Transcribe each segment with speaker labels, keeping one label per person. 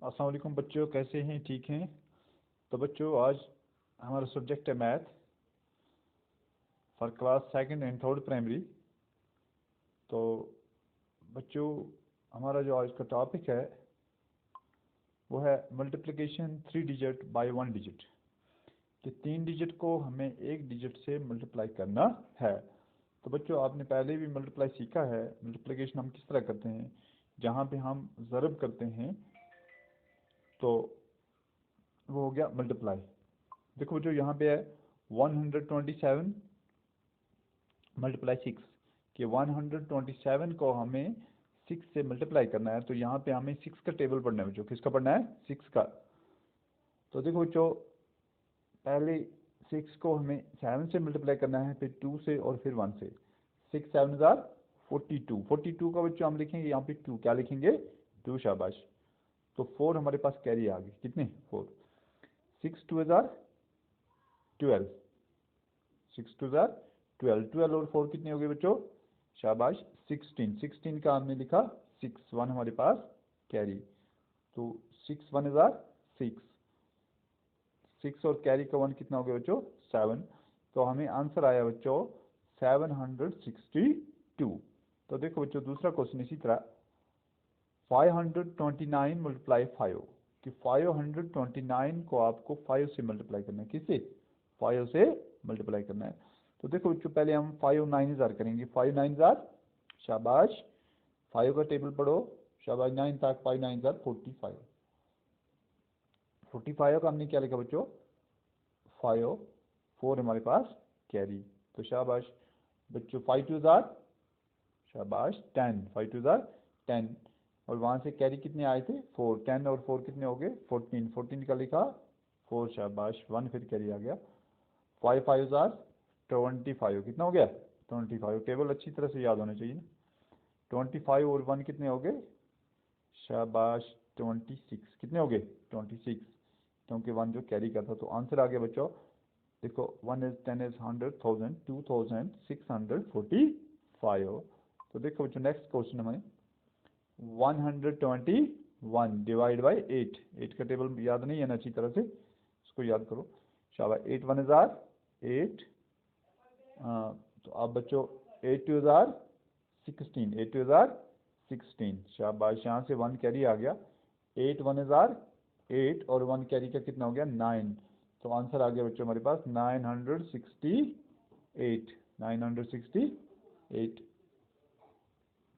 Speaker 1: अस्सलाम वालेकुम बच्चों, कैसे हैं? ठीक हैं? तो बच्चों, आज हमारा सब्जेक्ट है math for class second and third primary. तो बच्चों, हमारा जो आज का टॉपिक है वो है मल्टीप्लिकेशन 3 डिजिट बाय 1 डिजिट, कि 3 डिजिट को हमें 1 डिजिट से मल्टीप्लाई करना है। तो बच्चों, आपने पहले भी मल्टीप्लाई सीखा है। मल्टीप्लिकेशन हम किस तरह करते हैं, जहाँ पे हम ज़रब करते हैं तो वो हो गया मल्टीप्लाई। देखो बच्चों, यहाँ पे है 127 मल्टीप्लाई 6, कि 127 को हमें 6 से मल्टीप्लाई करना है। तो यहाँ पे हमें 6 का टेबल पढ़ना है बच्चों। किसका पढ़ना है? 6 का। तो देखो बच्चों, पहले 6 को हमें 7 से मल्टीप्लाई करना है, फिर 2 से और फिर 1 से। 6 7 जार 42। 42 का बच्चों हम लिखेंगे यहाँ पे 2। क्या लिखेंगे? 2। शाबाश। तो 4 हमारे पास कैरी आ गई। कितने? 4। 6 2 जार 12। 6 2 जार 12। 12 और 4 कितने हो गए बच्चों? शाबाश, 16। 16 का हमने लिखा 6। 1 हमारे पास कैरी। तो 6 1 जार 6। 6 और कैरी का 1 कितना हो गया बच्चों? 7। तो हमें आंसर आया बच्चों 762। तो देखो बच्चों, दूसरा क्वेश्चन इसी तरह 529 मल्टीप्लाई 5, कि 529 को आपको 5 से मल्टीप्लाई करना है। किससे? 5 से मल्टीप्लाई करना है। तो देखो बच्चों, पहले हम 5 9 जार करेंगे। 5 9 जार, शाबाश, 5 का टेबल पढ़ो। शाबाश, 9 तक 5 9 जार 45। 45 का हमने क्या लिखा बच्चों? 5। 4 हमारे पास कैरी। तो शाबाश बच्चों, 5 2 जार, शाबाश, 10। 5 2 जार 10। और वहाँ से कैरी कितने आए थे? 4। 10 और 4 कितने हो गए? 14। 14 का लिखा 4। शाबाश, 1 फिर कैरी आ गया। 5 5 जार 25। कितना हो गया? 25। टेबल अच्छी तरह से याद होना चाहिए ना। 25 और 1 कितने हो गए? शाबाश, 26। कितने हो गए? 26, क्योंकि 1 जो कैरी करता। तो आंसर आ गया बच्चों, देखो 1 इज 10 इज 100 1000 2645। तो देखो बच्चों, नेक्स्ट क्वेश्चन हमें 121 डिवाइड बाई 8। 8 का टेबल याद नहीं है ना अच्छी तरह से, इसको याद करो। शाबाश, 8 1 जार 8। तो अब बच्चों 8 2 जार 16। 8 2 जार 16। शाबाश, यहाँ से 1 कैरी आ गया। 8 1 जार 8 और 1 कैरी का कितना हो गया? 9। तो आंसर आ गया बच्चों हमारे पास 968। 968।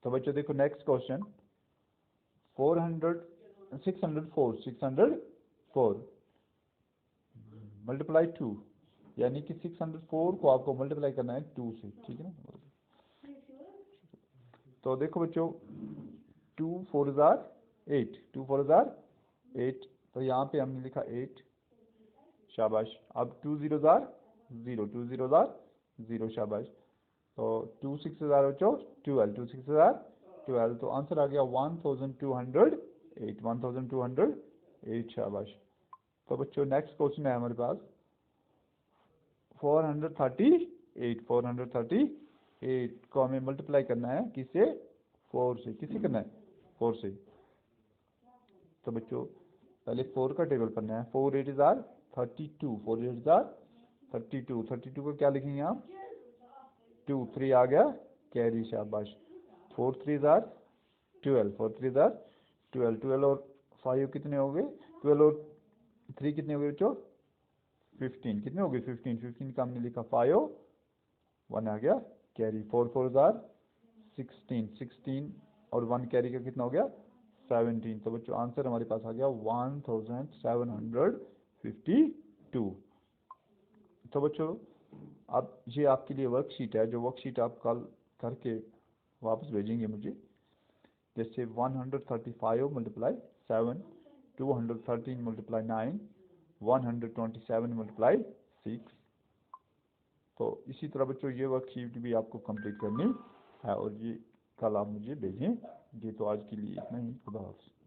Speaker 1: तो बच्चों देखो, नेक्स्ट क्वेश्चन 604। 604 मल्टीप्लाई 2, यानी कि 604 को आपको मल्टीप्लाई करना है 2 से। ठीक है ना? तो देखो बच्चों, 2 4 जार 8। 2 4 जार 8। तो यहाँ पे हमने लिखा 8। शाबाश। अब 2 0 जार 0। 2 0 जार 0। शाबाश। तो 2 6 जार बच्चों 12। 2 6 जार 12। तो आंसर आ गया 1208। 1208। शाबाश। तो बच्चों, नेक्स्ट क्वेश्चन है हमारे पास 438। 438 को हमें मल्टीप्लाई करना है किससे? 4 से। किससे करना है? 4 से। तो बच्चों, पहले 4 का टेबल पढ़ना है। 4 8 जार 32। 4 8 जार 32। 32 को क्या लिखेंगे आप? 2। 3 आ गया कैरी। शाबाश। 4 3 जार 12। 4 3 जार 12। 12 और 5 कितने हो गए? 12 और 3 कितने हो गए बच्चों? 15। कितने हो गए? 15। 15 का हमने लिखा 5। 1 आ गया कैरी। 4 4 जार 16। 16 और 1 कैरी का कितना हो गया? 17। तो बच्चों, आंसर हमारे पास आ गया 1752। तो बच्चों, अब ये आपके लिए वर्कशीट है, जो वर्कशीट आप कल करके वापस भेजेंगे मुझे। जैसे 135 मल्टीप्लाई 7, 213 मल्टीप्लाई 9, 127 मल्टीप्लाई 6। तो इसी तरह बच्चों, ये वर्कशीट भी आपको कंप्लीट करनी है और ये कल आप मुझे भेजें। ये तो आज के लिए इतना ही। खुदा हाफ़िज़।